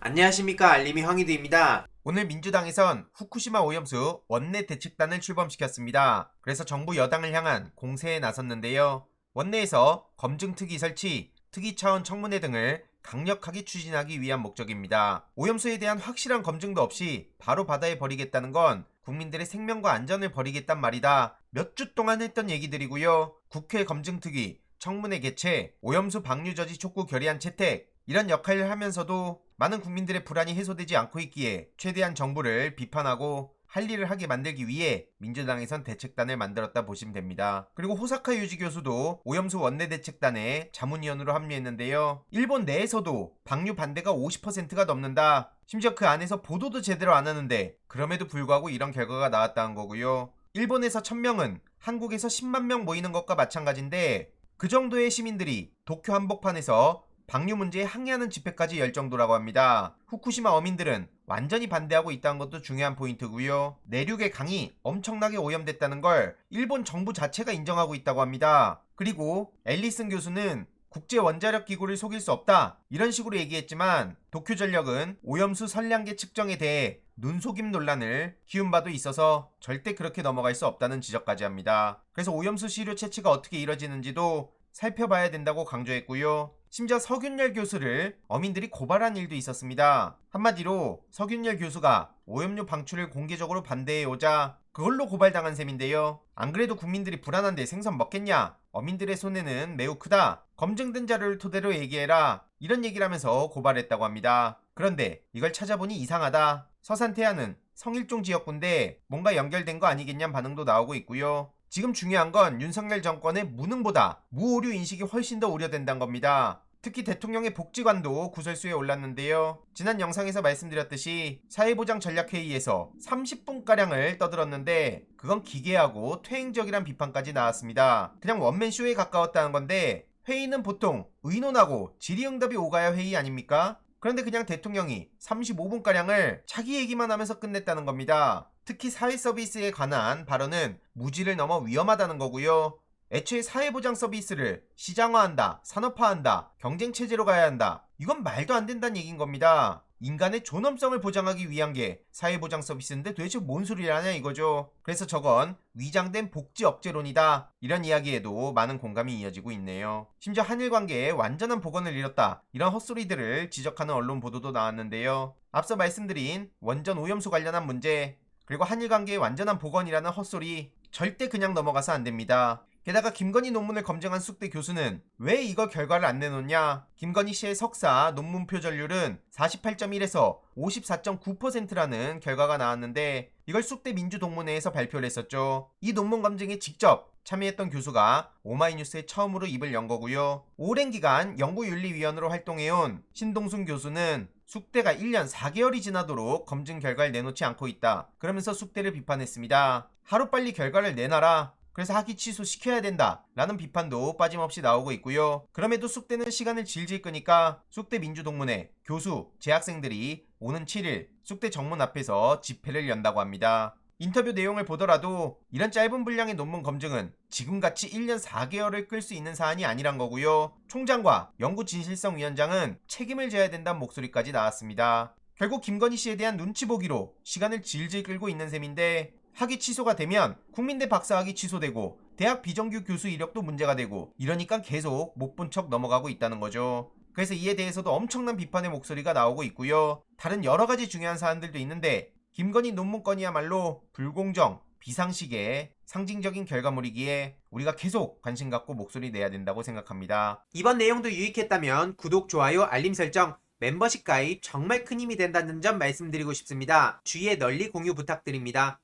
안녕하십니까, 알림이 황희두입니다. 오늘 민주당에선 후쿠시마 오염수 원내 대책단을 출범시켰습니다. 그래서 정부 여당을 향한 공세에 나섰는데요. 원내에서 검증특위 설치, 특위 차원 청문회 등을 강력하게 추진하기 위한 목적입니다. 오염수에 대한 확실한 검증도 없이 바로 바다에 버리겠다는 건 국민들의 생명과 안전을 버리겠단 말이다. 몇 주 동안 했던 얘기들이고요. 국회 검증특위, 청문회 개최, 오염수 방류 저지 촉구 결의안 채택, 이런 역할을 하면서도 많은 국민들의 불안이 해소되지 않고 있기에 최대한 정부를 비판하고 할 일을 하게 만들기 위해 민주당에선 대책단을 만들었다 보시면 됩니다. 그리고 호사카 유지 교수도 오염수 원내대책단에 자문위원으로 합류했는데요. 일본 내에서도 방류 반대가 50%가 넘는다. 심지어 그 안에서 보도도 제대로 안 하는데 그럼에도 불구하고 이런 결과가 나왔다는 거고요. 일본에서 1000명은 한국에서 10만 명 모이는 것과 마찬가지인데 그 정도의 시민들이 도쿄 한복판에서 방류 문제에 항의하는 집회까지 열 정도라고 합니다. 후쿠시마 어민들은 완전히 반대하고 있다는 것도 중요한 포인트고요. 내륙의 강이 엄청나게 오염됐다는 걸 일본 정부 자체가 인정하고 있다고 합니다. 그리고 앨리슨 교수는 국제원자력기구를 속일 수 없다, 이런 식으로 얘기했지만 도쿄전력은 오염수 선량계 측정에 대해 눈속임 논란을 키운 바도 있어서 절대 그렇게 넘어갈 수 없다는 지적까지 합니다. 그래서 오염수 시료 채취가 어떻게 이뤄지는지도 살펴봐야 된다고 강조했고요. 심지어 서균열 교수를 어민들이 고발한 일도 있었습니다. 한마디로 서균열 교수가 오염료 방출을 공개적으로 반대해오자 그걸로 고발당한 셈인데요. 안 그래도 국민들이 불안한데 생선 먹겠냐? 어민들의 손해는 매우 크다. 검증된 자료를 토대로 얘기해라. 이런 얘기를 하면서 고발했다고 합니다. 그런데 이걸 찾아보니 이상하다. 서산태안은 성일종 지역구인데 뭔가 연결된 거 아니겠냐는 반응도 나오고 있고요. 지금 중요한 건 윤석열 정권의 무능보다 무오류 인식이 훨씬 더 우려된다는 겁니다. 특히 대통령의 복지관도 구설수에 올랐는데요. 지난 영상에서 말씀드렸듯이 사회보장전략회의에서 30분가량을 떠들었는데 그건 기괴하고 퇴행적이란 비판까지 나왔습니다. 그냥 원맨쇼에 가까웠다는 건데 회의는 보통 의논하고 질의응답이 오가야 회의 아닙니까? 그런데 그냥 대통령이 35분가량을 자기 얘기만 하면서 끝냈다는 겁니다. 특히 사회 서비스에 관한 발언은 무지를 넘어 위험하다는 거고요. 애초에 사회보장 서비스를 시장화한다, 산업화한다, 경쟁체제로 가야 한다, 이건 말도 안 된다는 얘기인 겁니다. 인간의 존엄성을 보장하기 위한 게 사회보장 서비스인데 도대체 뭔 소리라냐 이거죠. 그래서 저건 위장된 복지 억제론이다, 이런 이야기에도 많은 공감이 이어지고 있네요. 심지어 한일 관계에 완전한 복원을 이뤘다, 이런 헛소리들을 지적하는 언론 보도도 나왔는데요. 앞서 말씀드린 원전 오염수 관련한 문제, 그리고 한일 관계의 완전한 복원이라는 헛소리 절대 그냥 넘어가서 안 됩니다. 게다가 김건희 논문을 검증한 쑥대 교수는 왜 이거 결과를 안 내놓냐? 김건희 씨의 석사 논문 표절률은 48.1에서 54.9%라는 결과가 나왔는데 이걸 쑥대 민주동문회에서 발표를 했었죠. 이 논문 검증에 직접 참여했던 교수가 오마이뉴스에 처음으로 입을 연 거고요. 오랜 기간 연구윤리위원으로 활동해온 신동순 교수는 쑥대가 1년 4개월이 지나도록 검증 결과를 내놓지 않고 있다, 그러면서 쑥대를 비판했습니다. 하루빨리 결과를 내놔라, 그래서 학위 취소시켜야 된다 라는 비판도 빠짐없이 나오고 있고요. 그럼에도 쑥대는 시간을 질질 끄니까 쑥대 민주동문회 교수, 재학생들이 오는 7일 쑥대 정문 앞에서 집회를 연다고 합니다. 인터뷰 내용을 보더라도 이런 짧은 분량의 논문 검증은 지금같이 1년 4개월을 끌 수 있는 사안이 아니란 거고요. 총장과 연구진실성위원장은 책임을 져야 된다는 목소리까지 나왔습니다. 결국 김건희 씨에 대한 눈치 보기로 시간을 질질 끌고 있는 셈인데 학위 취소가 되면 국민대 박사학위 취소되고 대학 비정규 교수 이력도 문제가 되고 이러니까 계속 못 본 척 넘어가고 있다는 거죠. 그래서 이에 대해서도 엄청난 비판의 목소리가 나오고 있고요. 다른 여러 가지 중요한 사안들도 있는데 김건희 논문 건이야말로 불공정, 비상식의 상징적인 결과물이기에 우리가 계속 관심 갖고 목소리 내야 된다고 생각합니다. 이번 내용도 유익했다면 구독, 좋아요, 알림 설정, 멤버십 가입 정말 큰 힘이 된다는 점 말씀드리고 싶습니다. 주위에 널리 공유 부탁드립니다.